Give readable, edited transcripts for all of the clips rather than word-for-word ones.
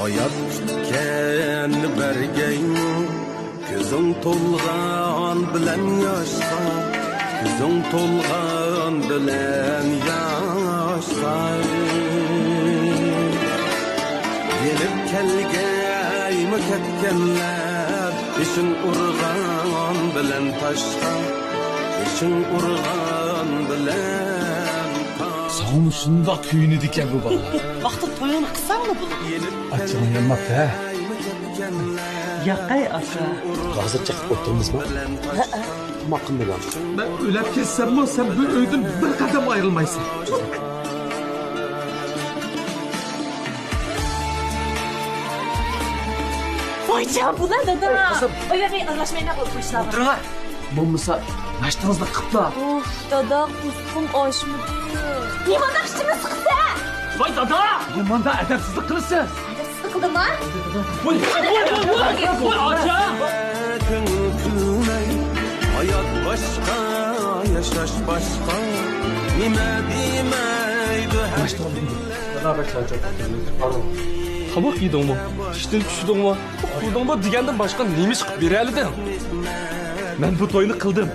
Hayat tutken bergeyni Gözün tolgan bilen yaşa Gözün tolgan bilen yaşa Gelip kelgeymi ketkenler İşin urgan bilen taşka İşin urgan bilen Sağım şunda köyünü diken bu bala. Vaqti toyunu qilsam mı bunu? Açığın yanmak ha. Yaqay asa. Hazır çıkıp oturmuşma. Ama hakkında var. Ben ölüp kessem mi sen bu öydün bir kadem ayrılmaysın. Vaycan bu ne dada? Öyle bir anlaşmayla konuşmuşlar. Durun. Bu mısa naştınızda kıpla. Of dada kuskum aşmıdı. Niman açtığını sıksa? Vay dada! Limanda edepsizlik kılırsın. Sıkıldım lan. Vay aca! Hayat başka, yaşaş başka Nime demeydi her Kabak yedin mi? İşten düştün mü? Kurdun mu degenden başka neymiş berelidin? Ben bu toyunu kıldım.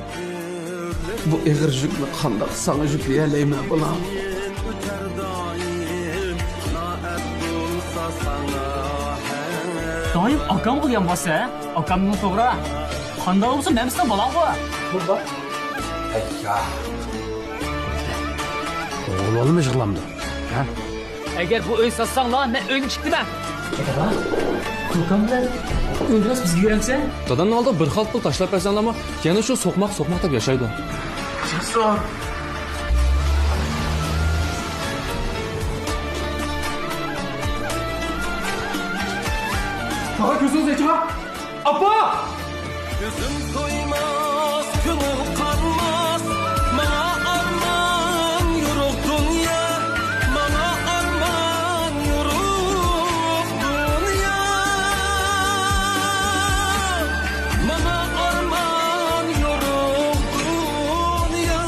Bu eğer jükle kandak sana yükleyeleyim bulam. Dayım akam qilgan bo'lsa, akamning to'g'ri. Qanday bo'lsa, men sizdan bolam bu. Burada. Ya. Oğlanı mı yıkılamdı? Ha? Agar bu uy sotsanglar, men uyga chiqdiman. Akam bilan uyimiz bizga yuramsa? Dadanın aldı bir xalt pul tashlab bersanlarmi? Yana shu so'qmoq deb yashaydi. Çıksın. Daha gözünüz açma. Abba! Gözüm doymaz, gönül kanmaz Bana arman yürük dünya Bana arman yürük dünya Bana arman yürük dünya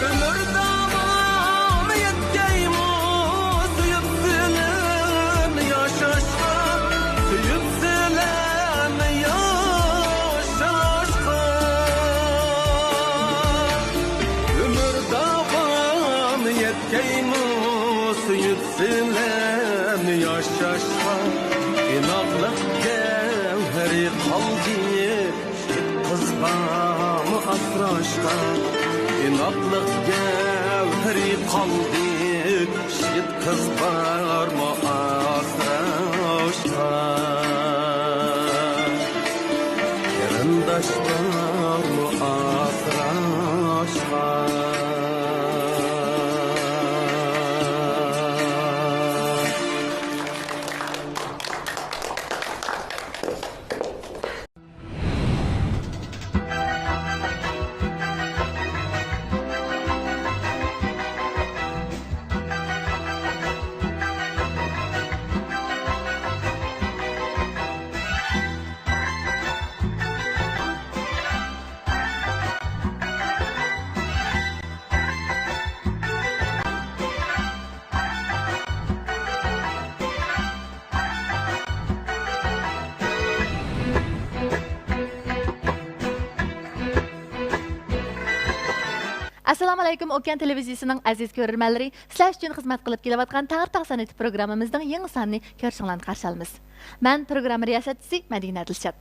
Ömür davam yetkeyimiz Yükselen yaşaşka Yükselen yaşaşka Ömür davam yetkeyimiz Yükselen yaşaşka İnaklık gevheri kaldı Kızbamı asraşka İnaklık gevheri kaldı Şit kızbarma asraşka Yarındaşlar mı asraşka Assalomu alaykum Okean televiziyasining aziz ko'ruvchilar. Sizlar uchun xizmat qilib kelayotgan Tag'ir san'at programmamizning yangi sonini ko'rishinglarni qarshi olamiz. Men programma riyosatchisi Madina Dilshod.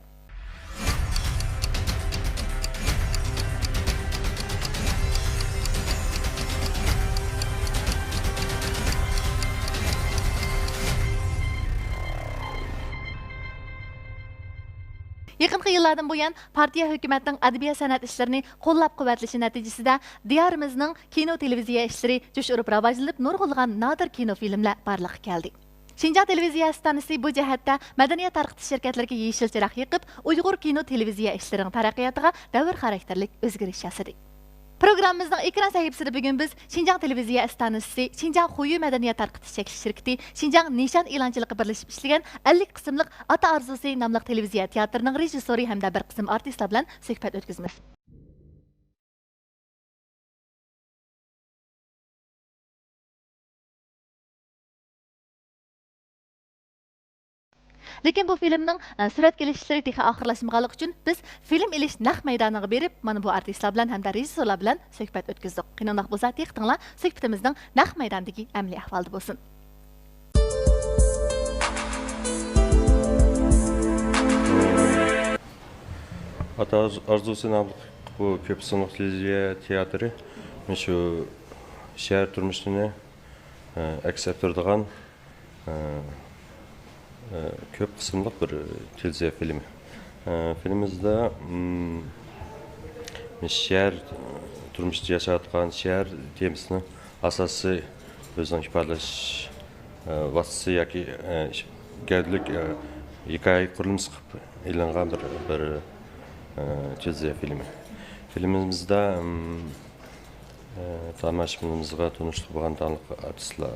Yaqinqi yillardan buyon partiya hukumatning adabiyot san'at ishlarini qo'llab-quvvatlashi natijasida diyorimizning kino televiziya ishlari jo'sh urib rivojlanib, nurg'ulg'an nodir kino filmlar barliqqa keldi. Şinjan televiziya stansiya bu jihatda madaniyat tarqitish shirkatlariga yeshil chiroq yiqib, Uyg'ur kino televiziya ishlarining taraqqiyotiga davr xarakterlik o'zgarish yasadi. Programmamızın ekran sahibisida bugun biz Şinjan televiziya stansiyasi, Şinjan Xuyu madaniyat tarqitish cheklash shirkati, Şinjan nishon e'lonchiligi birlashib ishlagan 50 qismliq Ata Arzusi nomli televiziya teatrining rejissyori hamda bir qism artistlar bilan suhbat o'tkazamiz. Lekin bu filmning suratga ilish ishlari texi oxirlashmaganligi uchun biz film ilish naq maydoniga berib, mana bu artistlar bilan hamda rejissyorlar bilan suhbat o'tkazdik. Qinoq bo'lsa, textinglar suhbatimizning naq maydondagi amaliy ahvolda bo'lsin. Ata Arzusi namlı bu köp sınıf televiziya teatri şu şehir turmuşunu aks ettirdiğen köp kısımlık bir televiziya filmi. Filmimizde şehir turmuşta yaşatkan şehir temasını asası özünün ifadalaş vasısı yaki geldik hikaye kurulmuş ilangan bir televiziya filmi. Filmimizde tamaşımımızga tanıştık bo'lgan tanık artistlar,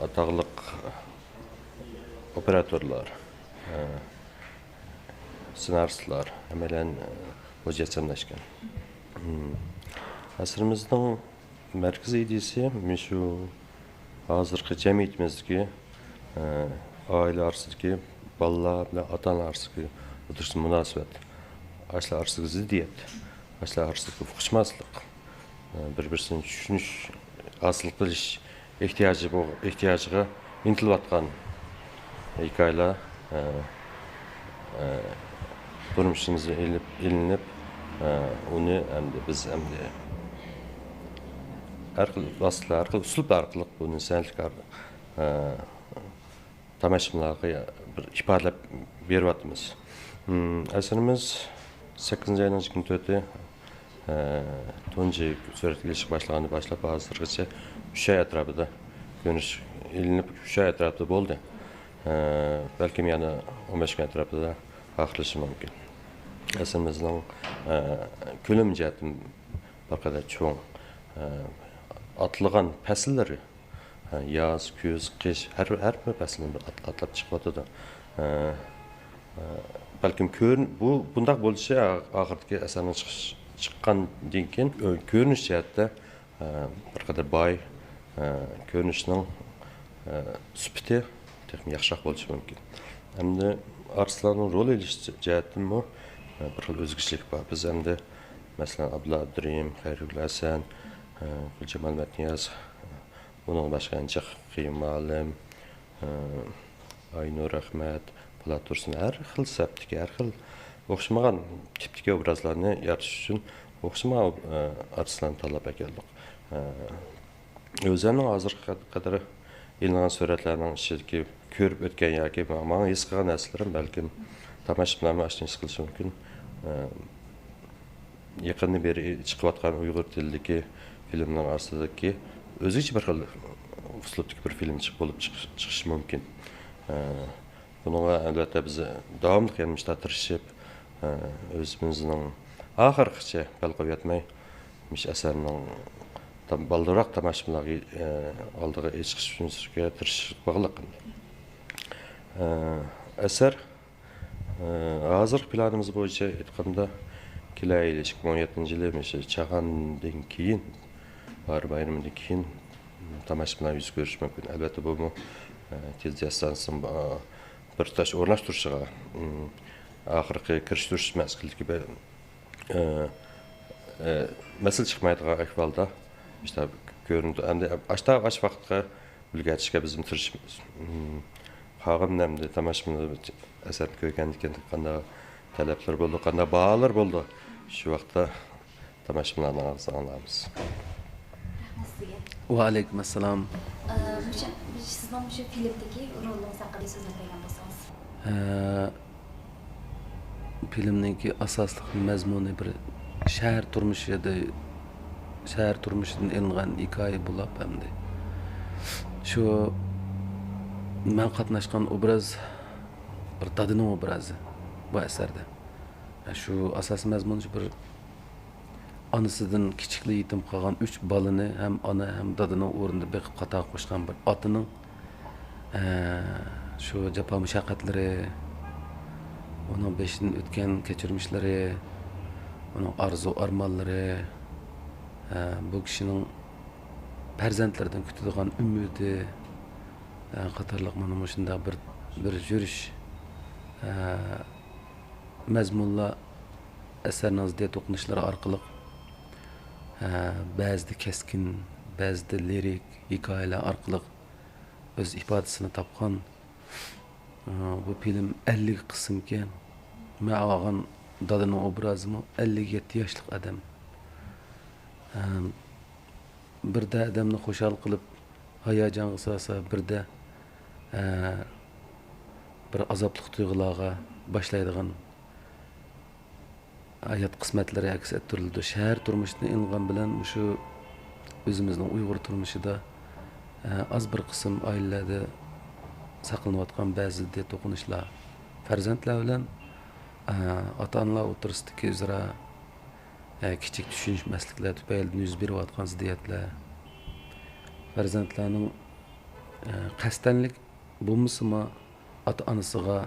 ataqlıq operatörler, senaristler, amelen o'zgartirishgan. Asrimizning markaziy ideyasi shu hozirgi jamiyatimizga oila orasidagi bolalar bilan ota-onalar orasidagi o'tirishni munosabat, ashlar orasidagi ziddiyat, ashlar orasidagi uqishmaslik, bir-birini tushunish, asıl qilish ehtiyojiga intilayotgan hikoyalar turmushimizga ilinib, uni hamda biz hamda har xil vositalar orqali, uslublar orqali buni san'atlik tomoshabinlarga bir ifodalab beryapmiz. Asrimiz 8-ayning 24-i tunji suratga ilishga boshlagandan boshlab hozirgacha 3 oy atrofida ko'rish ilinib 3 oy atrofida bo'ldi. Balkim yana 15 kun atrofida oxirlashi mumkin. Asrimizning ko'lam jihatim faqat cho'ng atılgan fasillari yoz, kuz, qish har bir faslni atlab chiqyapti. Balkim bundaq bo'lishi oxirdagi asarning chiqqandan keyin ko'rinish jihatda bir qadar boy, ko'rinishning sifati yaxshiroq bo'lishi mumkin. Hamda artistlarning rol elish jihatimi bir xil o'zgarishlik bor. Biz hamda masalan Abdulla Abdurim, Xayrullo Hasan, Guljamal Matniyaz, bunun boshqa Qiyin Ma'lim, Aynur Ahmad, Po'lat Tursun har xil saptiki, har xil o'xshamagan tipdagi obrazlarni yaratish uchun o'xshamagan artistlarni tanlab keldik. O'zimning hozirga qadar ilingan suratlarning ichidagi ko'rib o'tgan yoki menga his qilgan narsalarım balkim tomoshabinlarni ashuni his qilishi mumkin. Yaqindan beri chiqayotgan Uyg'ur tilidagi filmlar orasidagi o'zicha bir xil uslubdagi bir film bo'lib chiqishi mumkin. Bunga albatta biz davomli kelmishda tirishib, o'zimizning oxirigacha bal qo'yib yotmay, asarning baldaroq tomoshabinlarga oldiga chiqishga tirishib bog'liq. Asar hozir planimiz bo'yicha aytganda kelay 2017-yili chaqandan keyin, bayramdan keyin tomoshabinlar yuz ko'rish mumkin. Albatta bu televiziya stansiyasining bir tash o'rnashtirishiga, oxirgi kirishtirish mas'uliyatligi mas'ul chiqmaydigan ahvolda işte ko'rindi. Endi ash vaqtga ulg'atishga bizim tirishimiz. Qolgan hamda tomoshabinlar asarni ko'rgandan keyin qanday talablar bo'ldi, qanday baholar bo'ldi. Shu vaqtda tomoshabinlarning og'zidan olamiz. Va alaykum assalom. Sizning shu filmdagi rolingiz haqida so'zlab bergan bo'lsangiz. filmninki asosli mazmuni bir shahar turmushidan ilingan hikoya bo'lib hamda shu men qatnashgan obraz bir dadining obrazi bu asarda. Shu asosiy mazmun bir onasidan kichikli yetim qolgan 3 balani ham ona ham dadining o'rnida beqib qatoq qo'shgan bir otining shu jafo mushaqqatlari, onun beshidan o'tgan kechirmishlari, onun arzu armonlari, bu kishining farzandlaridan kutadigan umidi qatorliq mana shunday bir yurish mazmunlar asarning ziddiy to'qinishlari orqali ba'zida keskin, ba'zida lirik hikoyalar orqali o'z ifodasini topgan bu film 50 qismga men olgan dadining obrazimi 57 yoshlik odam. Birda odamni xushal qilib hayajonga solsa, birda bir azobli tuyg'ularga boshlaydigan hayot qismatlari aks ettirildi. Shahar turmushidan ilg'an bilan shu o'zimizning Uyg'ur turmushida az bir qism oilalarda saqlanayotgan ba'zi to'qinishlar, farzandlar bilan ota-onalar o'rtasidagi o'zaro kichik tushunishmasliklar tufayli yuz berayotgan ziddiyatlar, farzandlarning qasddanlik bo'lmasimi ota-onasiga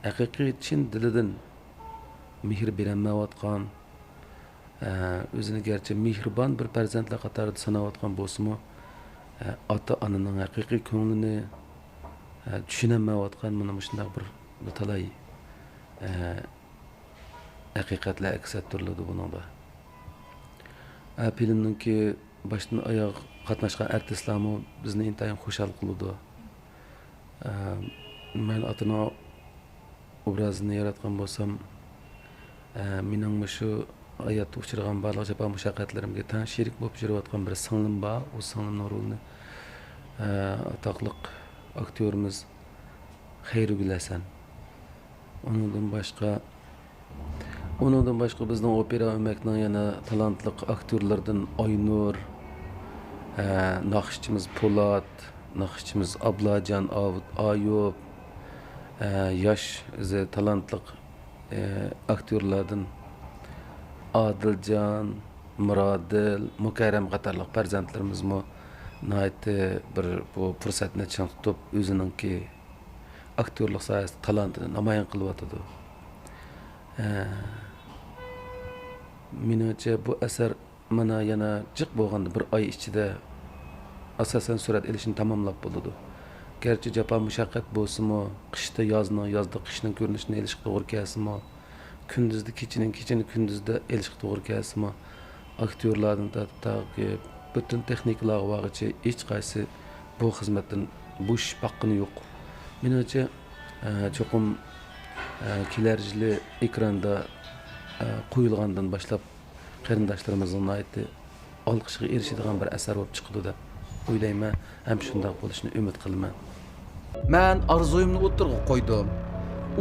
haqiqiy chin dilidan mehr berolmayotgan, o'zini garchi mehribon bir farzandlar qatorida sanayotgan bo'lsa-mu, ota-onaning haqiqiy ko'nglini tushunolmayotgan mana shunday bir talay haqiqatlar aks ettiriladi buningda. Filmninki boshdan oyoq qatnashgan artistlarmi bizni intayin xushal qildi. Men otini obrazini yaratgan bo'lsam, mening shu hayotda uchragan barliq jafo mushaqqatlarimga tan sherik bo'lib yurayotgan bir singlim bor. U singlimning rolini atoqli aktyorimiz Xayrigul Hasan. Onundan başqa bizning opera o'makning yana talantli aktyorlardan Aynur, naqshchimiz Po'lat, naqshchimiz Ablajon Ayub, yosh talantli aktyorlardan Adiljon, Murodil, Mukarram qatorliq farzandlarimizmi nayt bir bu fursatni chang tutib o'zininki aktyorlik sohasida talantini namoyon qilyotdi. Menimcha bu asar mana yana jiq bo'lganda bir oy ichida asosan surat ilishni tamomlab bo'ldi. Garchi jafo mushaqqat bo'lsa-mu, qishda yozda qishning ko'rinishini ilishga to'g'ri kelsa-mu, kunduzda kechini kunduzda ilishga to'g'ri kelsa-mu, aktyorlarning taqib bütün texnikalar vaqticha hech qaysi bu xizmatdan bo'sh baqqini yo'q. Menimcha cho'qim kelar yili ekranda qo'yilgandan boshlab qarindoshlarimizning aytdi olqishga erishadigan bir asar bo'lib chiqdi deb o'ylayman. Ham shunday bo'lishini umid qilaman. Men arzuyimni o'tirg'a qo'ydim.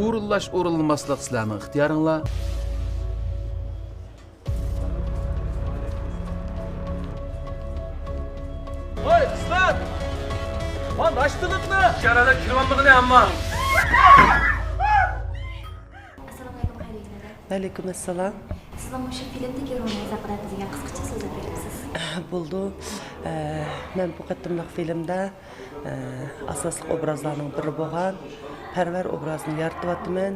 O'rinlash o'rinmaslik sizlarning ixtiyoringlar. Oy qizlar! Lan daştılıklı! Şarada kirvanlıqını amma! Assalomu alaykum, xayriyat. Alaykum assalom. Sizlar o'sha filmdagi rolingiz haqida bizga qisqacha so'zlab berasiz. Bo'ldi. Men bu qatimliq filmda asosli obrazlarning biri bo'lgan Parvar obrazini yaratyapman.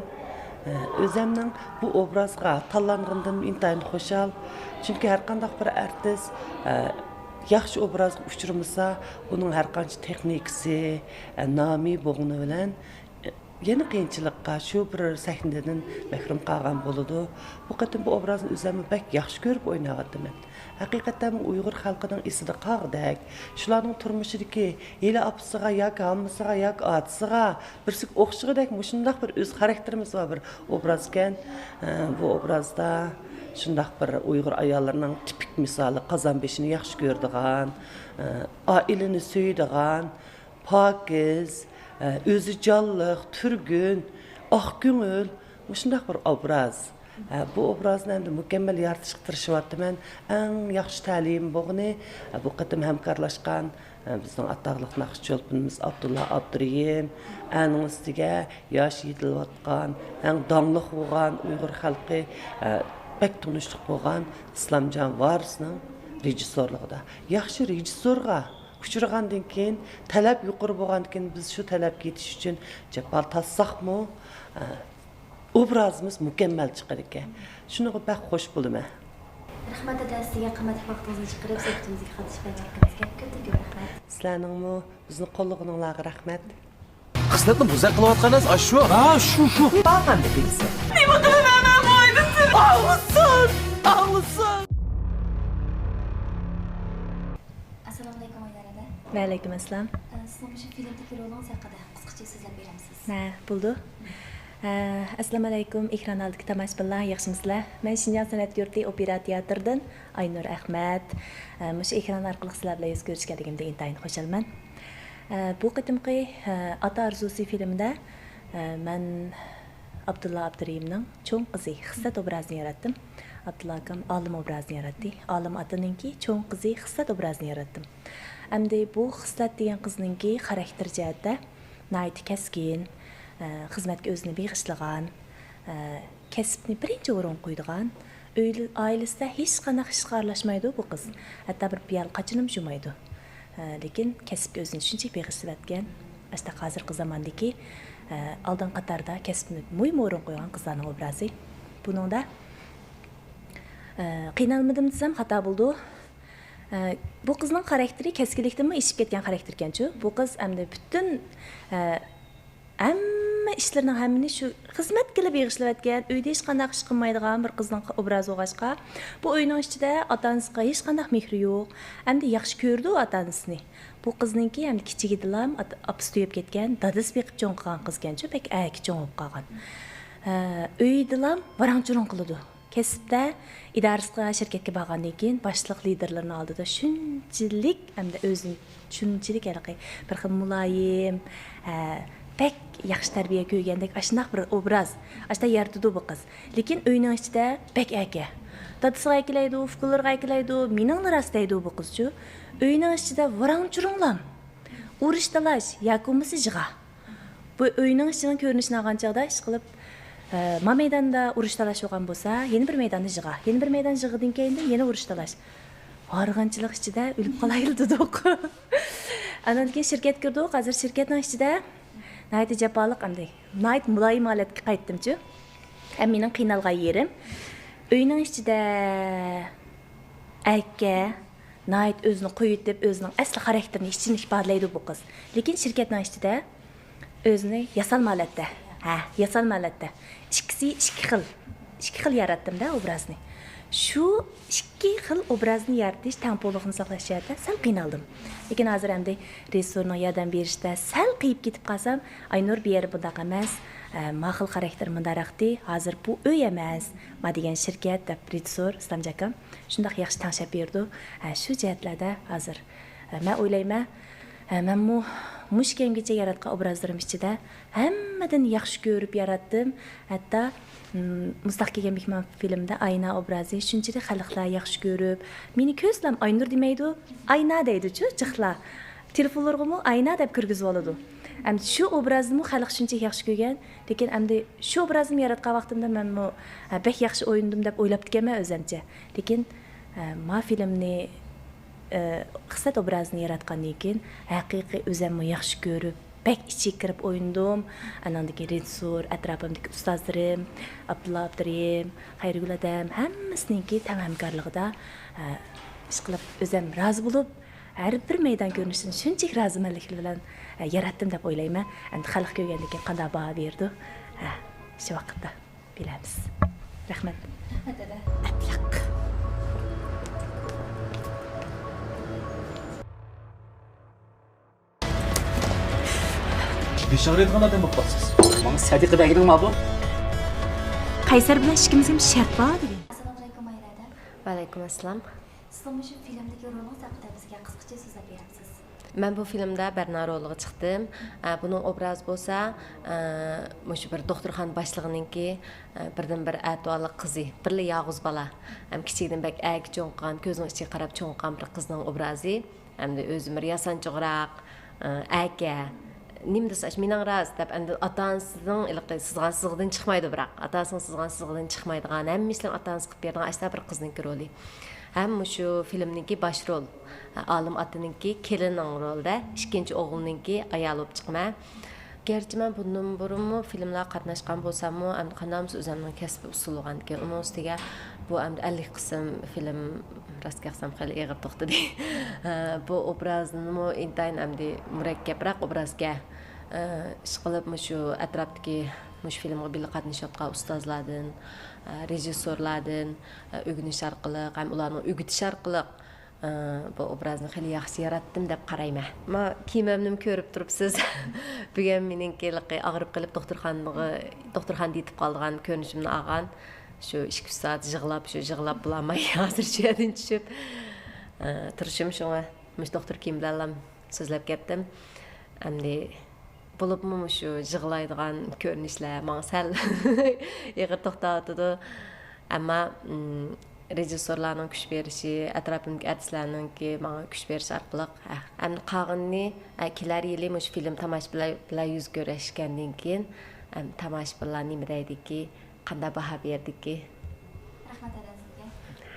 O'zimning bu obrazga tanlangandan intayin xushal. Chunki har qanday bir artist yaxshi obrazga uchramasa, uning har qancha texnikasi, nomi bo'lgani bilan yana qiyinchilikqa shu bir sahnadan mahrum qolgan bo'ladi. Bu qatim bu obrazni o'zimni bak yaxshi ko'rib o'ynayapman. Haqiqatan Uyg'ur xalqining esida qoldik. Shularning turmushidagi yeli opasiga yoki hammasiga yoki otasiga birsi o'xshagidek shundoq bir o'z xarakterimiz bor bir obraz ekan. Bu obrazda shundoq bir Uyg'ur ayollarining tipik misoli qozon beshini yaxshi ko'radigan, oilani suyadigan, pokiz, o'zi jonliq, turgun, oq ko'ngil shundoq bir obraz. Bu obrazni endi mukammal yaratishga tirishyapman. Eng yaxshi ta'lim bo'lgani bu qatim hamkorlashgan bizning ataqli naqshchi yolpinimiz Abdulla Abduriyim, aning ustiga yosh yetilayotgan, eng donliq bo'lgan Uyg'ur xalqi pek tunishliq bo'lgan Islomjon Varisning rejissyorligida. Yaxshi rejissyorga uchragandan keyin talab yuqori bo'lgandan keyin biz shu talabga yetish uchun jabal tassaqmi obrazimiz mukammal chiqar ekan. Shuniga bak xush bo'laman. Rahmat dada, sizga qimmatli vaqtingizni chiqarib suhbatimizga qatnashganingizga ko'p rahmat. Sizlarningmi bizni qo'llag'ininglarga rahmat. Xislatni buzaq qilayotganingiz shu. Ha, shu. Bag'anda bilsa. Assalomu alaykum oilalarda. Va alaykum assalom. Sizning shu filmdagi rolingiz haqida qisqacha so'zlab beramiz. Ha, bo'ldi. Assalomu alaykum ekran oldidagi tomoshabinlar, yaxshimisizlar? Men Shinjon san'at yurti opera teatridan Aynur Ahmad. Mush ekran orqali sizlar bilan yuz ko'rishganligimda intayin xushalman. Bu qitimqi Ata Arzusi filmida men Abdulla Abduriyimning cho'ng qizi Xissat obrazini yaratdim. Abdulla akam olim obrazini yaratdi. Olim otaninki cho'ng qizi Xissat obrazini yaratdim. Endi bu Xissat degan qizninki xarakter jihatda nihoyat keskin, xizmatga o'zini beg'ishlagan, kasbni birinchi o'rin qo'ydigan, oilasida hech qanday ishga aralashmaydi bu qiz. Hatto bir piyal qachinim shumaydi. Lekin kasbga o'zini shunchalik beg'ishlayotgan, asta hozirgi zamondagi oldin qatorda kasbni muhim o'rin qo'ygan qizlarning obrazi. Buningda qiynalmadim desam xato bo'ldi. Bu qizning xarakteri keskinlikdanmi ishib ketgan xarakter ekan-ku. Bu qiz endi butun hamma ishlarning hammini shu xizmatga beg'ishlayotgan, uyda hech qanday ish qilmaydigan bir qizning obrazi o'g'ashqa. Bu uyning ichida ota-onasiga hech qanday mehri yo'q. Endi yaxshi ko'rdi ota-onasini. Bu qizningki endi kichigidilam apisi to'yib ketgan, dadasi beqib cho'ng qilgan qiz ekan-ku, bek ayki cho'ng bo'lib qolgan. Uydilam varang-churung qiladi. Kasbda idorasiga shirkatga borgandan keyin boshliq liderlarning oldida shunchalik hamda o'zini shunchalik bir xil muloyim, pek yaxshi tarbiya ko'rgandek ashunaq bir obraz ashta yaratdi bu qiz. Lekin uyning ichida pek aka. Dadasiga aykilaydi, fuqalarga aykilaydi, mening rastaydi bu qizchu. Uyning ichida varang-churunglam. Urishtalash yakunmisi jig'a. Bu uyning ichining ko'rinishini olgan chog'da ish qilib ma maydonda urush talash bo'lgan bo'lsa, yana bir maydonda jig'a. Yana bir maydon jig'idan keyin yana urush talash. Horg'inchilik ichida o'lib qolayildi do'q. Andan keyin shirkat kirdi, hozir shirkatning ichida nayt japaliq amday. Nayt muloyim holatga qaytdim-chi. Mening qiynalgan yerim uyning ichida aka nayt o'zini qo'yib o'zining asli xarakterini ichini ifodalaydi bu qiz. Lekin shirkatning ichida o'zini yasalma holatda. Yasalma holatda. Ikki xil yaratdim-da obrazni. Shu ikki xil obrazni yaratish tempoligini saqlashda sal qiynaldim. Lekin hozir endi rejissyorning yordam berishda sal qiyib ketib qolsam, Aynur bu yer bunday emas, ma'qul xarakter mundaraqdi. Hozir bu uy emas, ma degan shirkat deb rejissyor Islomjon shunday yaxshi tanishib berdi. Shu jihatlarda hozir men o'ylayman, men mush kemgacha yaratgan obrazlarim ichida hammadan yaxshi ko'rib yaratdim. Hatto Mustaqilgan Mehmon filmda Ayna obrazi shunchalik xalqlar yaxshi ko'rib, meni ko'zlam Aynur demaydi, Ayna deydi-chu, jiqlar. Telefonlarga Ayna deb kirgizib oladi. Endi shu obrazni xalq shunchalik yaxshi ko'rgan, lekin endi shu obrazni yaratgan vaqtimda men bek yaxshi o'yindim deb o'ylab ekanman o'zimcha. Lekin ma filmni Xissat obrazini yaratgandan keyin haqiqiy o'zimni yaxshi ko'rib, bek ichiga kirib o'yindim. Anandagi rejissyor, atrofimdagi ustozlarim, Abdulla Abduriyim, Xayrigul odam hammasininki tamomkorligida ish qilib o'zim rozi bo'lib, har bir maydon ko'rinishini shunchalik rozimanlik bilan yaratdim deb o'ylayman. Endi xalq ko'rgandan keyin qanday baho berdi? Shu vaqtda bilamiz. Rahmat. Rahmat dada. Atlaq. Beshag'raydigan odam bo'lib qolsiz. Menga Sadiq deganing nima bu? Qaysar bilan ishimizga shart bor degan. Assalomu alaykum oilada. Va alaykum assalom. Siz shu filmdagi rolingiz haqida bizga qisqacha so'zlab berasiz. Ben bu filmde Berna rolüge çıktım. Bunun obraz bolsa, muş bir doktorxan başlığınınki birden bir ətvalı kızı, birli yağız bala. Hem kiçikden bek əg çoğunqan, gözün içi qarab çoğunqan bir qızның obrazı. Hem de özüm bir yasançıqraq, əgə. Nim desaş, mening raz deb endi ata-anasının ilqi sızğan sızğıdan çıxmaydı biroq. Atasının sızğan sızğıdan çıxmaydigan, həmmisinin ata-anası qılıb berdigan aşta bir qızning roli. Hem şu filmninki baş rol. Alim atınınki kelinin rolda, ikinci oğlununki ayal olup çıkma. Gerçi ben bundan burunmu filmler qatnaşqan bolsamı, hem qandamız özümün kəsbi usul olğan ekan. Onun üstüge bu hem 50 qism film rast gəlsəm xeyli ağır toxtadi. Bu obrazını intayin hem de murakkabroq obrazga ish qilib şu atrofdagi mush filmga birga qatnashayotgan ustozlardan, rejissyorlardan o'rganish orqali, ham ularning o'rgatish orqali bu obrazni xeyli yaxshi yaratdim deb qarayman. Men kiyimimni ko'rib turibsiz. Bugun meningki og'rib qilib doktorxonada yetib qolgan ko'rinishimni olgan. Shu 2 soat yig'lab bulamay hozir shu yerdan tushib turishim shunga mush doktor kiyim bilan so'zlab ketdim. Endi bo'libmi shu yig'laydigan ko'rinishlar menga sal ig'ir to'xtatadi. Ammo rejissyorlarning kuch berishi, atrofimdagi artistlarningki menga kuch berish orqali endi qolganini kelar yili mush film tomoshabinlar yuz ko'rishgandan keyin tomoshabinlar nima deydiki, qanday baho berdiki. Rahmat sizga.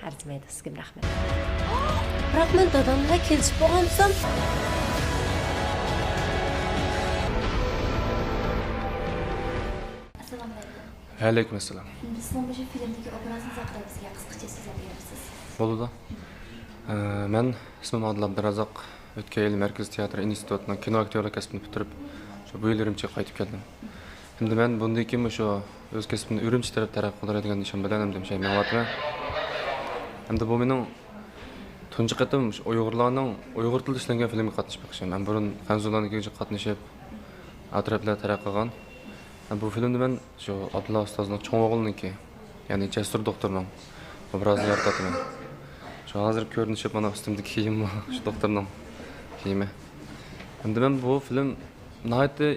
Arzimaydi sizga rahmat. Rahmat dadamla kelishib bo'lgansan. Assalomu alaykum. Alaykum assalom. Siz bu filmdagi obrazingiz haqida bizga qisqacha so'zlab berasiz. Bo'ladi. Men ismim Adil Abdurazzoq. O'tgan yil Markaz teatr institutining kino aktyorlik kasbini bitirib, shu bu yil Urumchiga qaytib keldim. Endi men bundan keyin shu o'z kasbimni Urumchi taraf taraqqiy qiladigan nishon bilan ham demişəm məlumatım. Endi bu mening tunji qatim Uyg'urlarning Uyg'ur tilida ishlangan filmga qatnashmoqchiman. Men burun Xanzularga qatnashib, atroflar taraqqiy qilgan. Bu filmda men shu Abdulla ustozning cho'ng o'g'liniki, ya'ni Jasur doktorning obrazini yarataman. Shu hozir ko'rinishi mana ustimdagi kiyim shu doktorning kiyimi. Endi men bu film nihoyatda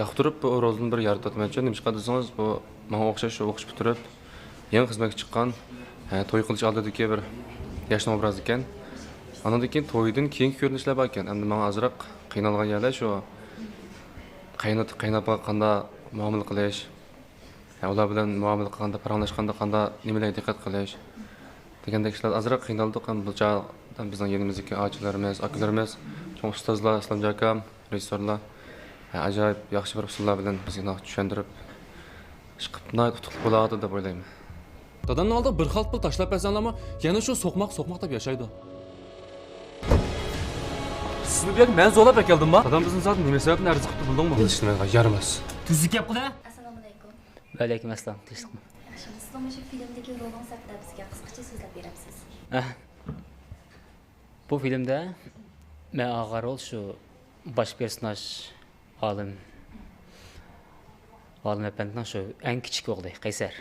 yoqtirib bu obrazini bir yarataman. Nimishqa desangiz, bu menga o'xshash o'qish bitirib, yangi xizmatga chiqqan, to'y qilish oldidagi bir yoshning obrazi ekan. Andan keyin to'ydan keyingi ko'rinishlar bor ekan. Endi men azroq qiynalgan yerlar shu qaynab qanday muomala qilish, ular bilan muomala qilganda, paranglashganda qanday nimalarga diqqat qilish degandek ishlar azroq qiynaldik. Ham bu joydan bizning yenimizdagi ochilarimiz, akalarimiz, cho'ng ustozlar, Islom akam, rejissyorlar ajoyib yaxshi bir usullar bilan bizga tushuntirib chiqib tutuq bo'ladi deb o'ylayman. Dadamning oldiga bir xalt pul tashlab bersanlarmi, yana shu so'qmoq deb yashaydi. Sizni bu yerga men zo'lab keldim-mi? Dadam bizni zot nima sababdan arz qilib bildingmi? Hech nimaga yaramas. Tuzuk gap qildi. Assalomu alaykum. Va alaykum assalom. Tinchlikmi? Yaxshi, siz bu filmdagi rolingiz haqida bizga qisqacha so'zlab berasiz. Bu filmda men og'ir rol shu bosh personaj Olim efendining shu eng kichik o'g'li Qaysar.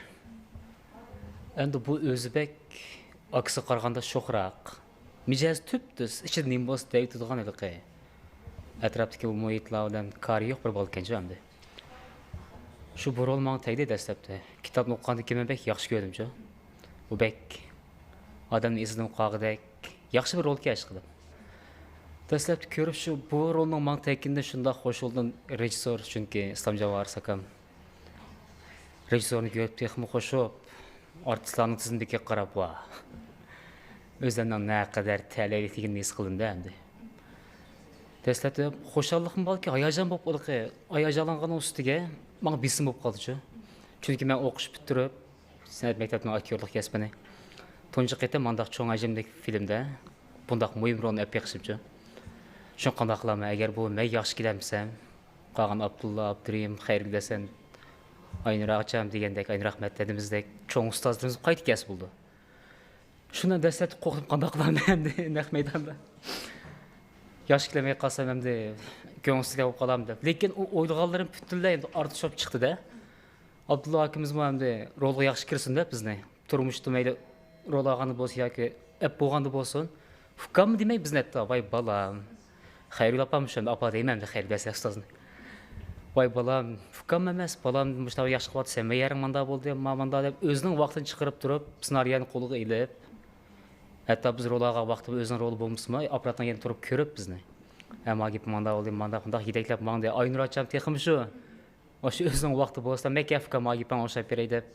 Endi bu o'zbek aksi qaraganda sho'xroq, mijoz tuptus, ichida nima bo'lsa deydigan edi. Atrofdagi bu muhitlar bilan kari yo'q bir bola ekan endi. Shu bu rol menga tegdi dastlabda. Kitobni o'qigandan keyin bek yaxshi ko'rdim-ku. Bu bek odamning izidan qo'g'idek yaxshi bir rol kashf qildim. Dastlabda ko'rib shu bu rolning menga teganda shunday qo'shildim rejissor, chunki Islom akam rejissorni ko'rib texmi qo'shib artistlarning tizimiga qarab va o'zlarining naqadar ta'liyligini his qildim-da endi. Dastlabda xo'shalligim balki hayajon bo'lib qoldi. Hayajonlangan ustiga menga bisim bo'lib qoldi-ku. Chunki men o'qish bitirib, san'at maktabining aktyorlik kasbini tunji qatam mandaq cho'ng hajmdagi filmda bundaq muhim rolni o'ynashimcha. Shu qanday qilaman agar bu men yaxshi kelamsam, qolgan Abdulla, Abdurim, Xayrul desan, Aynuraqcham degandek, Aynurahmat dedimizdek cho'ng ustozlarimiz qayta kasb bo'ldi. Shundan dastlab qo'rqib qanday qilaman endi naq maydonda. Yaxshi kelamay qolsam endi ko'ngilsizga bo'lib qolam deb. Lekin u o'ylaganlarim butunlay endi ortishib chiqdi-da. Abdulla akamiz ham endi rolga yaxshi kirsin deb bizni turmushda mayli rol olgani bo'lsa yoki bo'lganda bo'lsin, hukam demay bizni aytdi, "Voy balam, Xayrul apam şunda apa deyman de xayr desa ustozni. Voy balam, ukam emas, balam mushtav yaxshi qilyapti, sen yering manda bo'ldi, manda deb o'zining vaqtini chiqarib turib, ssenariyni qo'liga ilib, hatto biz rolaga vaqtida o'zining roli bo'lmasmi, apparatdan yana turib ko'rib bizni. Hamma gap manda bo'ldi, manda bunday yetaklab manda Aynur acham texim shu. O'sha o'zining vaqti bo'lsa, makafka magipan o'sha beray deb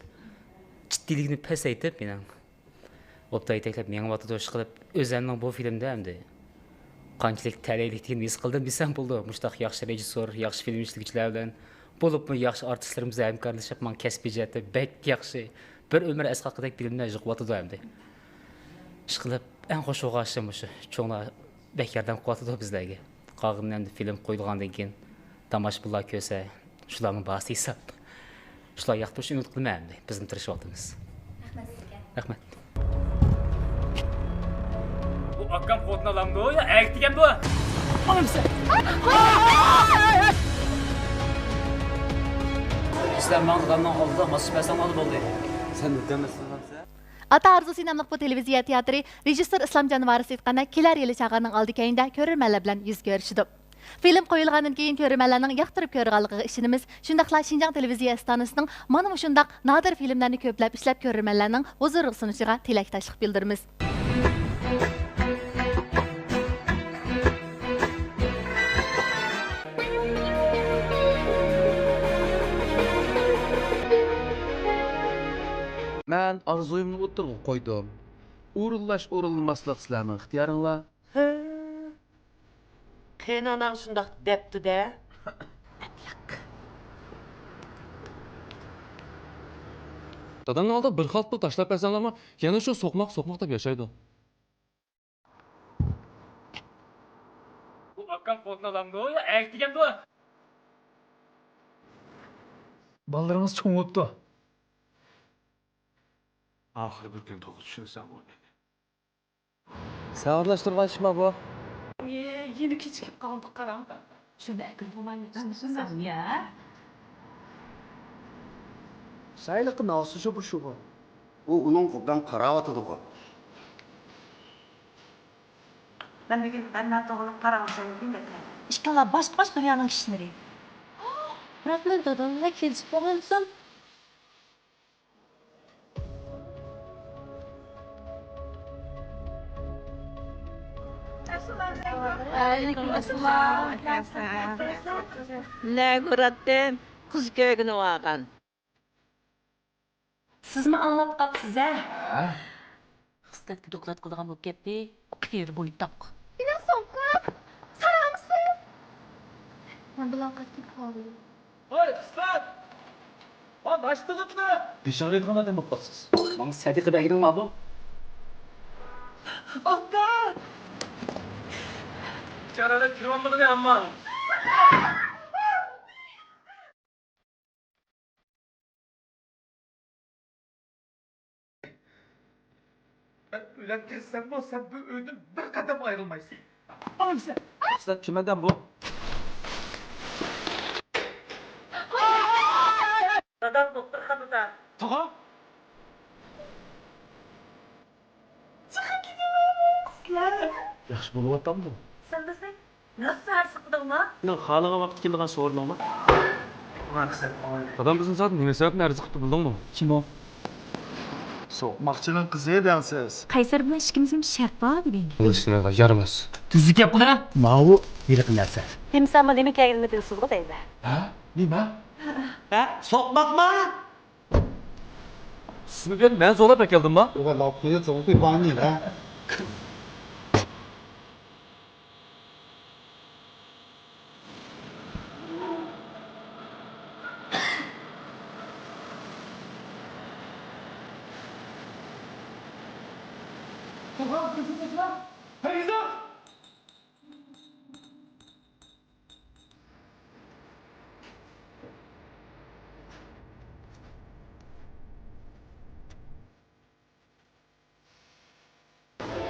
jiddiylikni pasaytib, meni o'pta yetaklab menga vaqtida o'sh qilib, o'zimning bu filmda hamda qanchalik taleylikni his qildim desam bo'ldi. Mushtaq yaxshi rejissor, yaxshi film ishlovchilar bilan bo'libmi yaxshi artistlarimiz hamkorlashib, men kasb ijodi bek yaxshi bir umr asqaqidek filmlar yiqyotdi hamda. Ish qilib, eng xush o'g'ashim o'sha. Cho'nglar bek yordam qilyotdi bizlarga. Qog'imdan film qo'yilgandan keyin tomoshabinlar ko'rsa, shularning basi hisob. Shular yoqtirishni umid qilmayman, bizning tirishyapmiz. Rahmat sizga. Rahmat. Bu akam qotnalamdi ya, ayak degan bu. Olamsa. Sizlar mang'amdan oldida mas'uliyatdan olib bo'ldi. Sen nutamasan. Ata Arzusi namlıq bu televiziya teatri rejissor İslam Canvarisi aytqanda kelar yili chaqaning oldi keyinda ko'rmanlar bilan yuz ko'rishdi. Film qo'yilgandan keyin ko'rmanlarning yoqtirib ko'rganligiga ishonamiz. Shundaqla Şinjan televiziya stansiyaning mana shundaq nadir filmlarni ko'plab ishlab ko'rmanlarning huzuriga sunishiga tilakdoshlik bildiramiz. Ben arzuyumni o'tirib qo'ydim. O'rinlash-o'rinmaslik sizlarning ixtiyoringlar. Qaynonang shundoq debdi-da. Dadamning oldida bir xalq pul tashlab bersanlarmi, yana shu so'qmoq deb yashaydi. Bu akam qotnalamdi ya, ayak degan bu. Balalarınız çoğun oldu. Ahir bir gün to'g'ri tushunsan bu. Sen aralashtirgan ishmi bu? Yeni kechikib qoldik qarang. Shunda akil bo'lmaymiz. Ya. Saylıkı nasıl şu bu? u uning qo'ldan qarayotdi bu. Ben to'g'ri qarangsan deyman. İşkalar baş dünyanın kişileri. Bıraklar dadamla kelip olsam. Aleykümselam. Ne gördüm? Kız köygünü varken. Siz mi anlatıpsınız ha? Xislatga doklat qilgan bo'lib ketdi. Qiyir bo'yib taq. Bilan so'qib. Salamsiz. Men bilan qatib qoldim. Voy, Islat! Va, nashtiliqni. Dishonaydigan odam bo'lib qolsiz. Menga Sadiq baging ma'lum. Ota! Charada kirolmading amma. Ben ölen kessem bu sen bu öğünden bir kadem ayrılmaysın. Olamsa. Islat kimdan bu? Dadam doktorxonada. Tağa? Yaxshi bo'layotganmi? Sen desang, nasıl arsıqdingmi? Men xalqiga vaqt kelgan so'rnoma. Dadam bizni zaten nima sababni arz qilib bildingmi? Kim o? Soğukmakçının kızı edensiz. Qaysar bilan ishimizga shart bor bugun. Bilishini yaramas. Tuzlik gap qilgan. Mavu bir kınarsa. Hem sen bana demek ayılmadığısız bu deydi. Ha? Nima? Ha? Sokmak mı? Sizni men zo'rlab keldim-mi? Ulan lafını soğuk bir bani ha.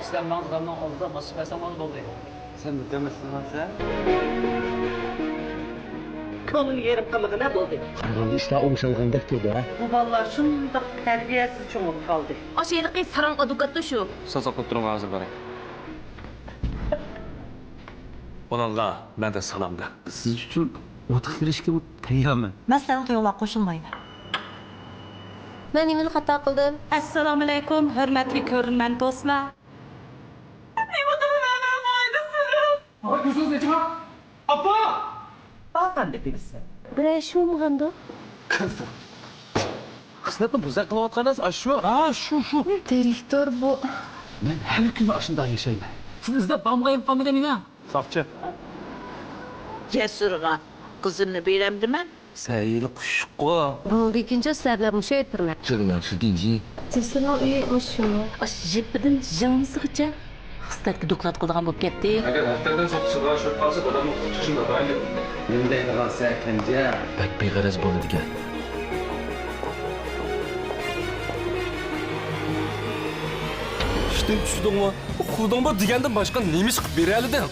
Sizlar mang'amdan oldida mas'uliyatdan olib bo'ldi. Sen nutamasan sen? Konu yerim kılığına buldu. Kanalda işler oluşalığında durdu ha. Bu vallahi şundak terbiyesiz çoğup kaldı. O şeylik sarang adukat şu. Sazaqlab turing hozir boray. Onunla ben de salamda. Siz uchun o'tiq kirishga tayyorman. Men sening to'yingga qo'shilmayman. Men nimani xato qildim? Assalomu alaykum, hurmatli ko'rurman do'stlar. Abba! Qanday bilsin? Bir ish bo'lmaganda. Xizmatni buzar qilayotganingiz shu. Shu. Direktor bu. Men har kun shunday yashayman. Siz izlab bomg'ayib qolmadingmi nima? Soqchi. Jasurga qizimni beramdiman. Sayil qushqo. Bu ikinchi sizlarga musha ayttirman. 这个是定金。 Sizning uy o'shu. Jipidan jingsigacha xizmatga doklad qilgan bo'lib ketdi. Agar haftadan so'qchiga shu qolsa, odamning chiqishini dayli. Menday qilsa qanja. Bak beg'araz bo'ladigan. İşte tushudingmi? Xudingmi degandan boshqa nima ish qilib beraliding?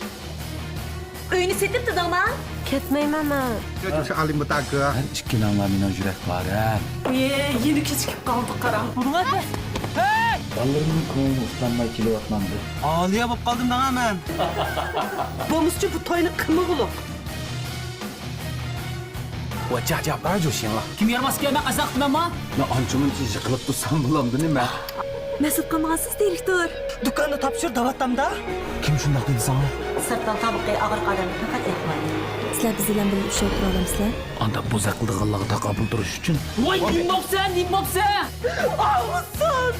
Uyni setib tudingmi? Ketmayman men. Şu alim butaga. Ben ikkilanma mening yurak var ha. Yeni kechikib qoldik qarang. Urg'at. Ballarımın koyunu ustanmay kilovatlandı. Ağlıya bak kaldım daha ben. Bomuzcu bu toyni qilmi quluq. 我加加班就行了。 Kim yaramaz ki ben azak demem ha? Ben ançımın çiğ kılıp tutsam bulamdı ne mi? Mesut qilmag'ansiz direktor. Dükkanı tapşır davatamda. Kim şundak dedi sana? Sirtdan tabiqiy og'ir qadamni faqat yaxmaydi. Sizlar biz bilan birga ushlab tura olamsizlar? Anda bu zaklığı takabül duruş için. Vay dinmopsan, dinmopsan. Ağlısın.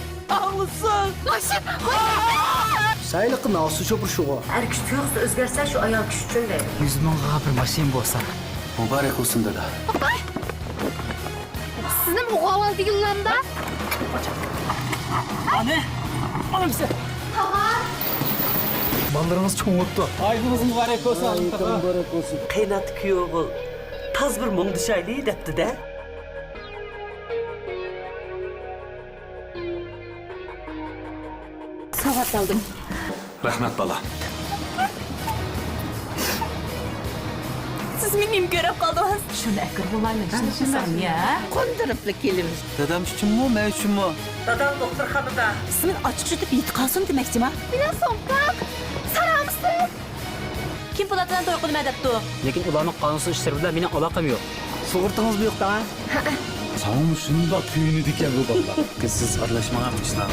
Saylıqın ağsı çöpür şuğa. Er kishi tuyoqsa o'zgarsa shu ayol kishi cho'ylaydi. 100 mingga bir mashin bo'lsa. Mübarek olsun dede. Sizning bu g'avaldiginlarda Anne. Anam sen. Ballarınız çok mutlu. Aydınız mübarek olsun. Qiynat kuyovi toz bir mungdishayli debdi-da. Sovg'at oldim. Rahmet bala. Siz meni nim ko'rib qoldingiz. Shuni akir bo'lmayman. Shunsan ya. Qondiribli kelimiz. Dedem için mi, ben için mi? Dadam doktorxonada. Siz meni ochiq tutib yutqazsin demoqchimi? Meni so'mqaq. Saramsiz. Kim Po'latdan to'y qilma debdi? Lekin ularning qonunsiz ishlari bilan mening aloqam yo'q. Sığırtınız mı yok da ha? Sağ mı şunu da tüyünü diken bu baba. Kızsız arlaşmaya yapmışlar.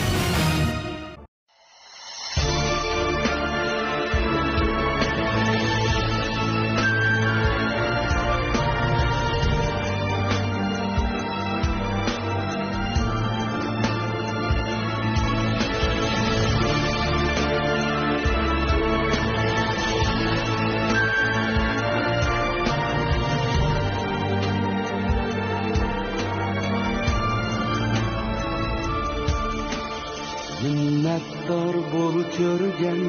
Minnettar bol körgen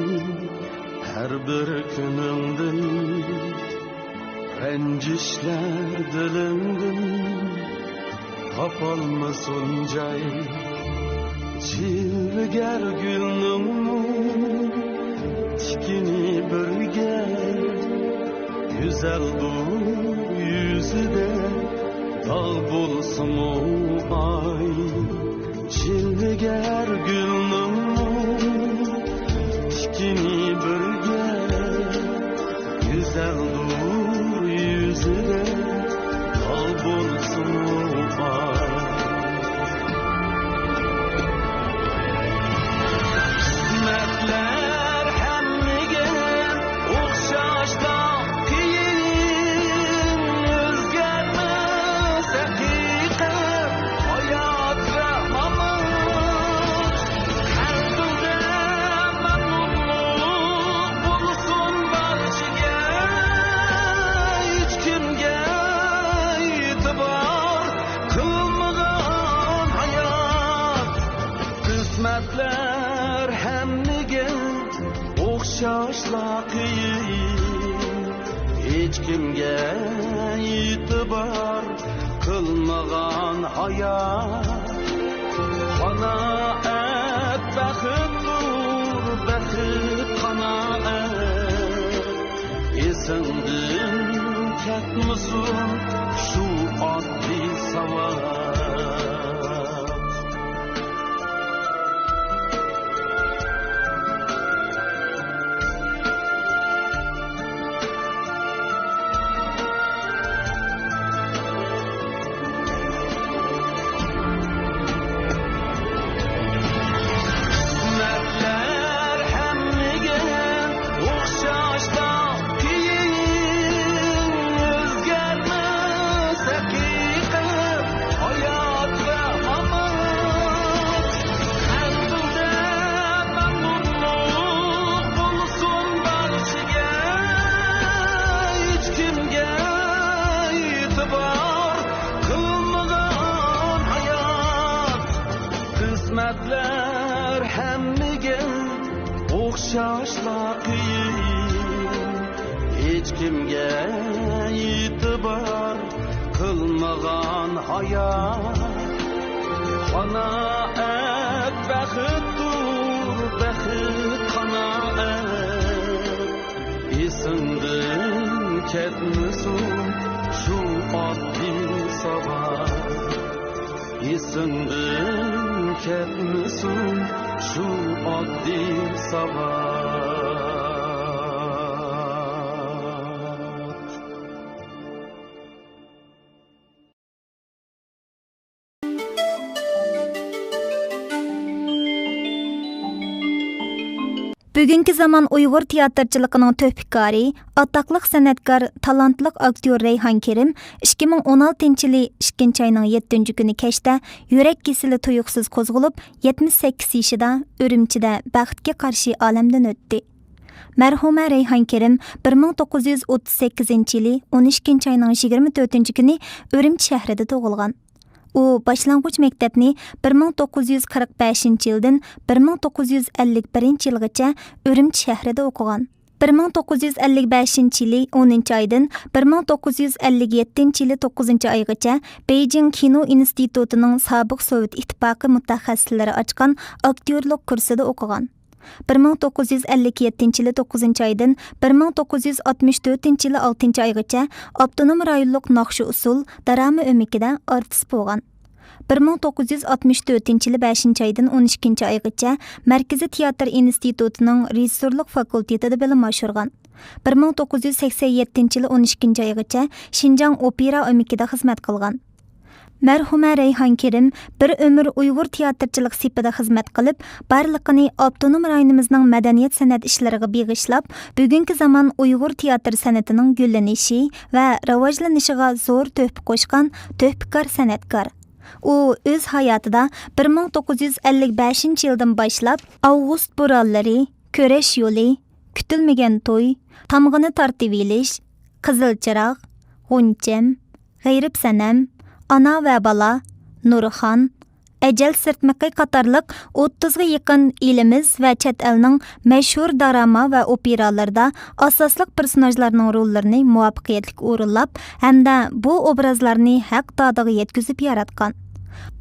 her bir günündün Rencişler dilimdin Kapalmasın cay Çilger gülnün Tikini birge Güzel bu yüzü de Dal bulsun o ay Çilger gülnün Tikini birge Güzel dur yüzüne Dal bulsun o ay Kısmetler hemmige Okşaşta kiyin Özgermez hakikat Hayat ve mamut Her dilde memnunluk bulsun barşıge Hiç kimge itibar kılmagan hayat Kısmetler hemmige Okşaşla kiyin Hiç kimge itibar kılmagan hayat Kanaat baxittur, baxit kanaat Esindin ketmisin şu oddiy savat o'xshashda keyin o'zgarmas haqiqat hayot va mamot qalbimda mamnunlik bo'lsin barchaga hech kimga e'tibor qilmagan hayot qismatlar hammaga o'xshashla qiyin hech kimga e'tibor qilmagan hayot qanoat baxtdir baxt qanoat esimdan ketmasin shu oddiy sabab esimdan ketmasin shu oddiy sabab Bugünkü zaman Uyghur teatrçılığının töhfekari, ataqlıq sənətkar, talantlıq aktyor Reyhan Kerim 2016-yılı 2 ayının 7-cü günü keşdə yürek kesili tuyuqsuz qozğulup 78 yaşında Ürümçidə bəxtə qarşı aləmdən ötdü. Mərhumə Reyhan Kerim 1938 yılı 12 ayının 24-cü günü Ürümçi şəhərində doğulğan. U başlanğıç məktəbini 1945 yıldan 1951 yılgacha Ürümçi şəhərində oxuğan. 1955 yılı 10 aydan 1957 yılı 9 aygacha Beijing Kino İnstitutunun Sabıq Sovet İttifaqı mutaxassisləri açqan aktyorluq kursida oxuğan. 1957 yılı 9 aydan 1964 yılı 6 aygacha Abdunum rayonluq Naqşı Usul Darama Ömikida artist bolğan. 1964 yılı 5 aydan 12 aygacha Mərkəzi Teatr İnstitutunun rejissorluq fakultetida bilim aşırğan. 1987 yılı 12 aygacha Şinjan Opera Ömikida xizmat qılğan. Mərhumə Reyhan Kerim bir ömür Uyghur teatrçılıq sipida xizmat qılıb, barlığını Abdunum rayonumuzun mədəniyyət sənət işləriga bağışlab, bugünkü zaman Uyghur teatr sənətinin güllenişi və rivojlanışıga zor töhfə qoşqan töhfəkar sənətkar. O öz hayatida 1955 yıldan başlap Avgust Buralları, Köreş Yolu, Kütülmegen Toy, Tamğını Tartiviliş, Qızıl Çıraq, Ğunçem, Gayrib Sənəm, Ana ve Bala, Nurxan, Ecel Sırtmıqı qatarlıq 30'a yakın ilimiz ve chet elning meşhur drama ve operalarda asaslıq personajlarının rollarını muvaffaqiyatli o'rinlab hamda bu obrazlarni haq dadiga yetkizib yaratgan.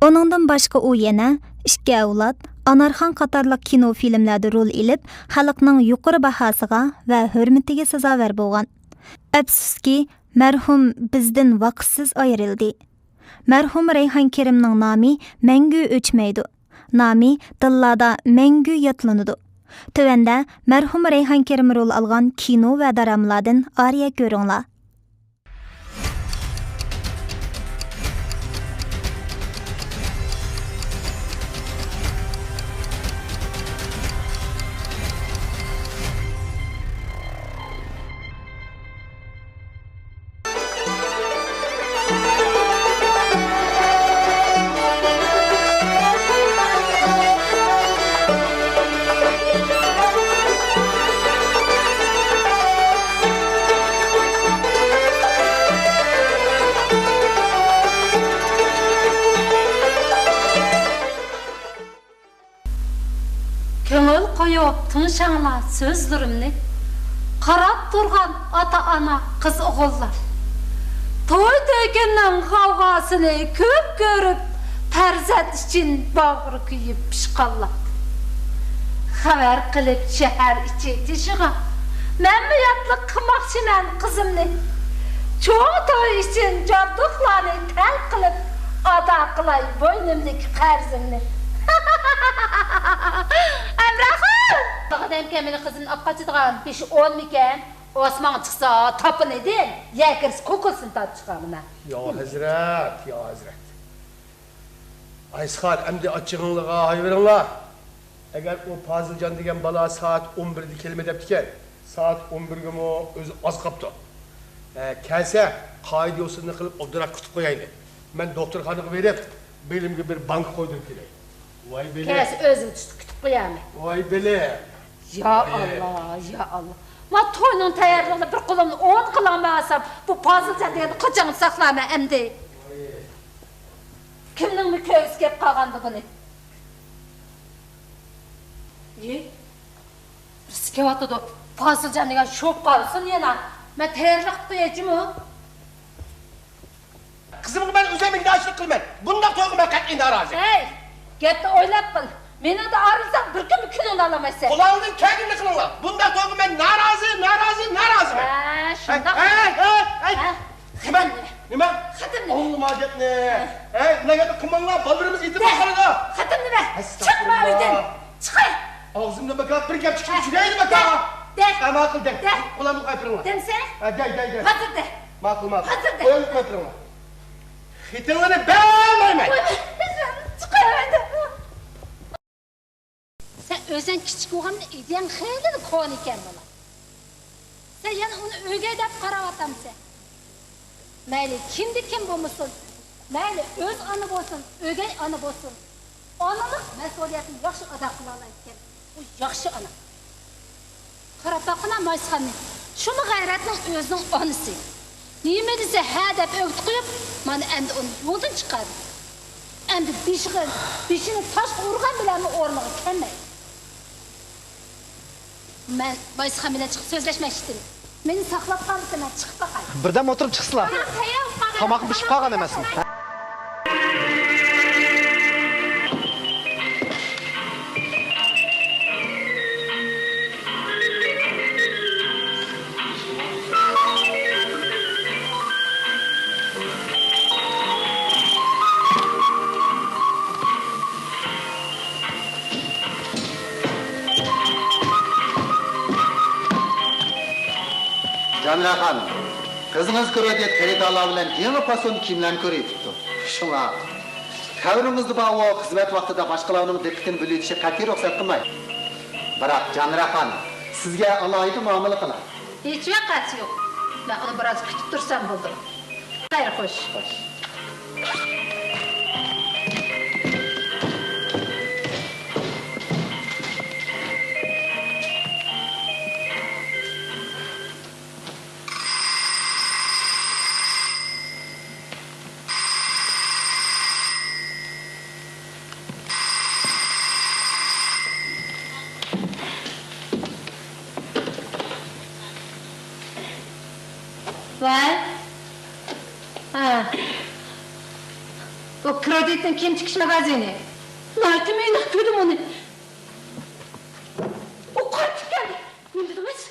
Onundan başqa u yana İki avlod, Anarxon qatarlıq kino filmlarda rol ilib, xalqning yuqori bahosiga ve hurmatiga sazovor bo'lgan. Afsuski, mərhum bizdən vaqtsiz ayrildi. Mərhum Reyhan Kerimning nomi məngü o'chmaydi. Nomi dillarda məngü yodlanadi. Tövəndə mərhum Reyhan Kerim rol alğan kino və dramalardan ariya ko'ringlar. Köngül koyup tınşanla sözlerimni qarap durgan ata-ana kız oğullar. Toy dökünün kavgasını köp görüp perzat için bağır kıyıp pişqallar. Haber kılıp şehir içi tişiga memnuniyetli kımakçınan kızımni çoğu toy için jardıklarını tel kılıp ada kılay boynumdaki qarzimni. Emrahım! Bakıdayım kemini kızın apkaçıdığın 5-10 miken Osman çıksa tapın edin, yakırız kokulsun tat çıkamına. Ya Hazret, ya Hazret. Aysxal, emdi açığınlığa hayverinla. Eğer o Pazılcan degen bala saat 11'de kelime deptiken, Saat 11'ge mi özü az kaptı. Kelse kaide usulünü kılıp odurak kutup koyaydı. Ben doktorxanaga verip belimge bir bank koydum keley. Vay bele. Kes özüm tutup koyamı. Vay bele. Ya Allah, ya Allah. Ma toyunun tayarlığını bir kulumla 10 kılamasam bu puzzle diye kaçanı saklama emdi. Kimnin mi köyüz kep kalgandı bunu? Ye? Riske vatı da puzzle diye şok kalsın yana. Ben tayarlık duyacağım o. Kızımı ben üzerime açlık kılmam. Bundan toyuğum ben katliğine arazi. Hey, git de oylap kıl. Meni de arızdan bir gün külünü alamazsın. Kulağının kendini kılınlar. Bundan toyuğum ben narazı. Şundan. Nime? Oğlum adet ne? Ne geldi kumanla balırımız itibar karıda. Kadın nime? Çıkma evden. Çıkar. Ağzımdan bakalım bir kep çıkıp şuraya bakalım. De. Makul de. Kulağımı kaypırma. Demse? De. Hazır de. Makul. Hazır de. Kulağımı kaypırma. Hitinleri ben vermem. Çıkar evden. Sen özün küçük oğamın ideyen hayli kovan iken bana. Sen yani onu öge edip karavattam sen. Meyli kimdi kim bulmuşsun? Meyli öz anı bolsun, ögey anı bolsun. Analık mesuliyetini yaxşı ada kılalayken. Bu yaxşı ana. Qarab bakına Maysxanni. Şunu gayretinin özünün anısı. Nime dese ha dep öğüt koyup, bana endi onu yoldan çıkardı. Endi bişini taş vurgan bilen mi ormağı kelmeydi. Ben Maysxan bilen çıkıp sözleşmek istedim. Meni saklap kalmışsa ben çıkıp bakayım. Birden oturup çıksılar. Tamak pişip kalgan emasın. Canira Hanım, kızınız Krodiyet xaridorlar bilan yangi fasonli kiyimlarni ko'ryapti. Shunga xabaringizni bor o xizmat vaqtida boshqalarning diqqatini bo'lishga qat'iy ruxsat qilmang. Biroq Canira Hanım, sizga alohida muomala qiladi. Hech vaqt yo'q. Ben onu biraz kutib tursam bo'ldi. Xayr, xo'sh. Vay. Ha. Bu kreditin kim çıkış magazini? Naytım inak gördüm onu. O kaç geldi. Ne dediniz?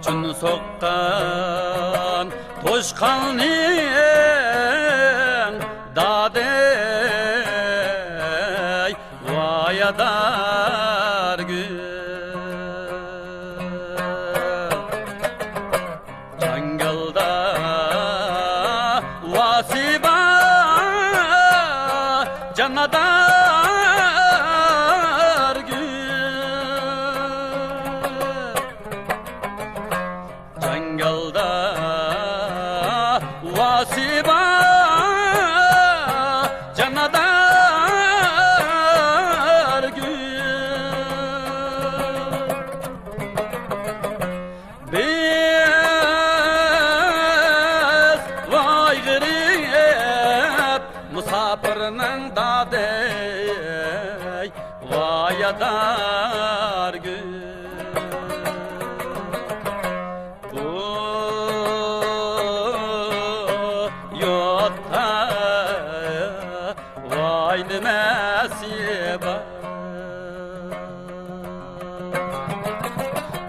Açın soktan toşkanın dadey vayadar gün Cangılda vasiba canadar gün Cangılda vasiba canadar gün Biz vay gırip musafirinin dadey vayadar gün Vay nimesi var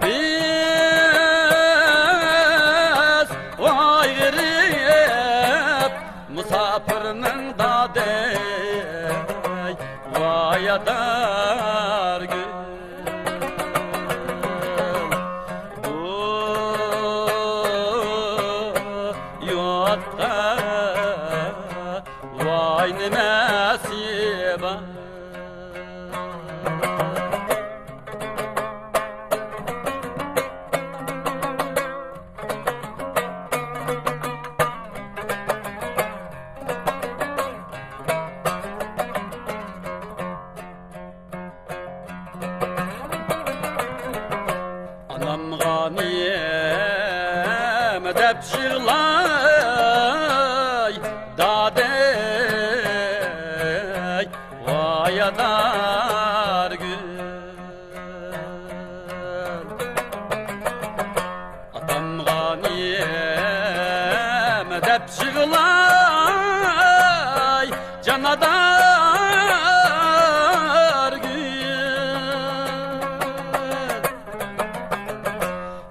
Biz vay gırip musafirinin dadey vayadar gün Bu yotta vay nimesi var Anam ganiyem edep jığlay dadey vay ayatar gün atamga niyem dep jığılay canadar gün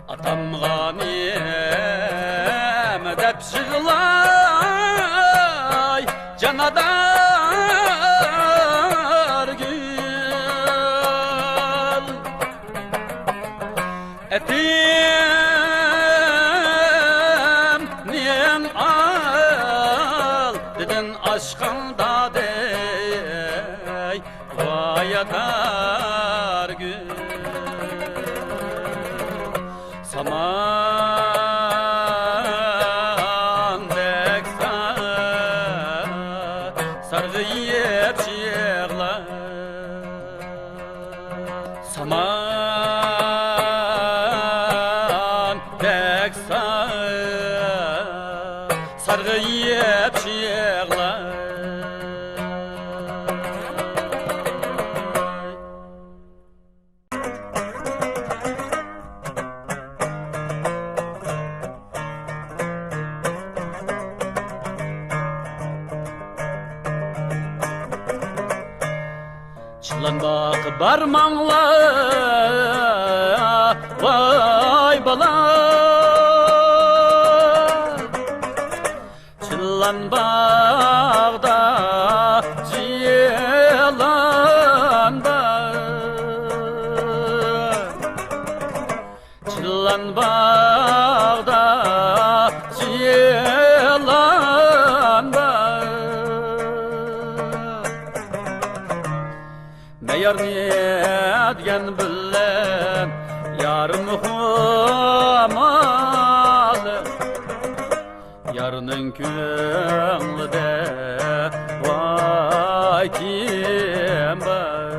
atamga niyem dep jığılay canadar gün etim niyen al dedin aşkında dey vayatar gün saman deksa sargıyıp çiğler saman deksa sargıyıp çiğler Çılan bak barmağla vay bala Çılan bağda cilan bağ Çılan bağda cilan bağ Meğer niyetgen billen yarım humalı Yarının köngülde vay kim var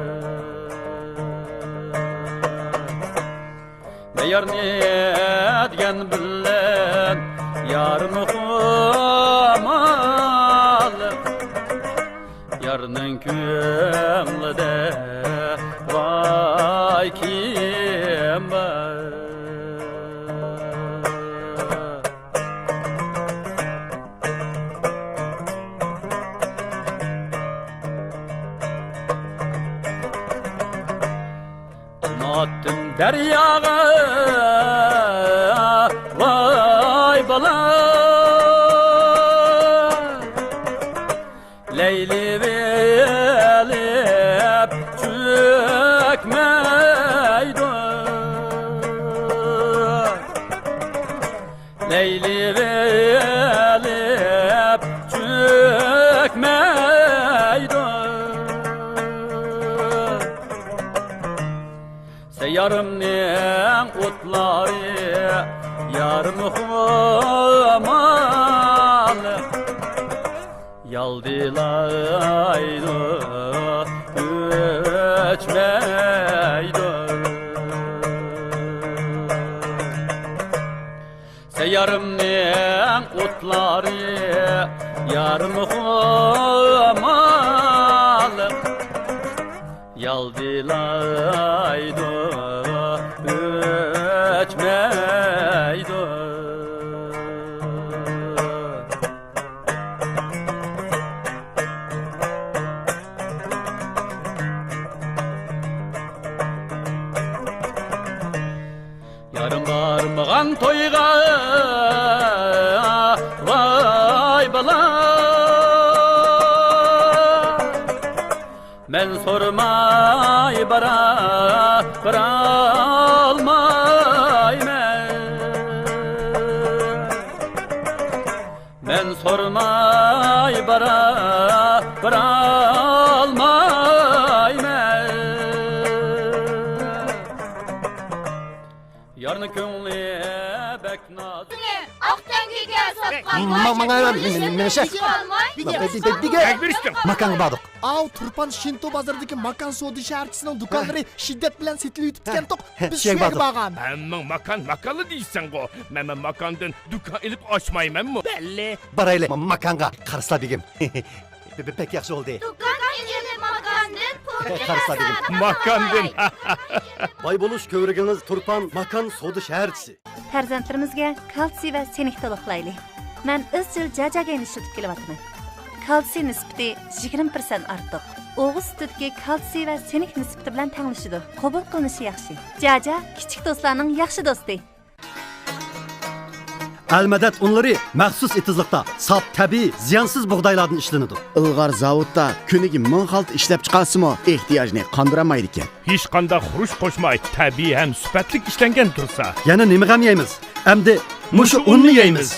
Meğer niyetgen billen yarım humalı Yarının köngülde vay kim var Attım deryaga vay bala Leyli velip çökmeydi Leyli velip çökmeydi Seyyarımның otları yarım humalı Yaldilaydı, göçmeydi Seyyarımның otları yarım humalı Yaldilaydı, göçmeydi Yarım barmağın toyga vay bala Men sormay baralmay men sormay baralmay men Yarını köngli bek naz Макан бадық. Ау, Турпан Шинто базардагы Макан соды шаарчысының дүкандары шиддет білән сетіліп түткен тоқ. Біз шек бағам. Әмің макалы дейсің ғо. Мәмін макандың дүкан еліп ашмаймын мұ? Бәлі. Барайлы, Маканға қарысла бегім. Пек яқшы олды. Дүкан еліп Макандың Qarsa dedim. Makandın. Boy bo'lish ko'rigingiz Turpan Makan Soda shaharchisi. Farzandlarimizga kalsiy va senik to'liqlaylik. Men izchil jajagayn ishlatib kelyapman. Kalsiy nisbati 20% ortiq. O'g'iz sutidagi kalsiy va senik nisbati bilan tanglashidi. Qabul qilinishi yaxshi. Jaja kichik do'stlarning yaxshi do'sti. Almadat unlari maxsus etizliqda saf tabiiy, ziyansiz bug'doylardan ishlanadi. Ilg'or zavodda kuniga 1000 xalt ishlab chiqarsimi, ehtiyojni qondiramaydi ekan. Hech qanday xuruj qo'shmay, tabiiy ham sifatlik ishlangan tursa. Yana nima ham yeymiz? Endi mushu unni yeymiz.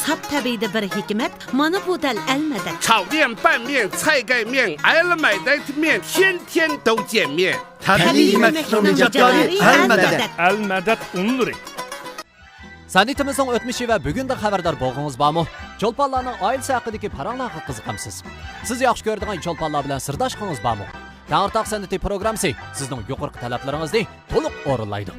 Sap tabiiyda bir hikmat, mana bu dal almadat. 炒面、拌面、菜盖面、Almadat面，天天都见面。 Tabiiy yemeklikning ijodkori Almadat. Almadat unlari. Sanitimizning o'tmishi va bugundan xabardor bo'lgansiz bormi? Cho'lponlarning oilasi haqidagi paranglarga qiziqamsiz. Siz yaxshi ko'radigan cho'lponlar bilan sirdoshligingiz bormi? Tangirtoq san'ati programmasi sizning yuqori talablaringizni to'liq o'rinlaydi.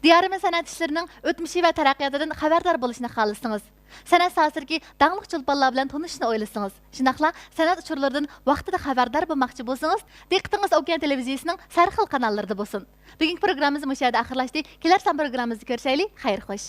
Diyarimiz san'at ishlarining o'tmishi va taraqqiyotidan xabardor bo'lishni xohlasangiz, san'at sohasidagi dangliq cho'lponlar bilan tanishishni o'ylasangiz, shunaqla san'at uchurlaridan vaqtida xabardor bo'lmoqchi bo'lsangiz, diqqatingiz Okean televiziyasining sarxil kanallarida bo'lsin. Bugungi programmamiz mushahada oxirlashdi. Kelar san programmamizni ko'rishaylik. Xayr xo'sh.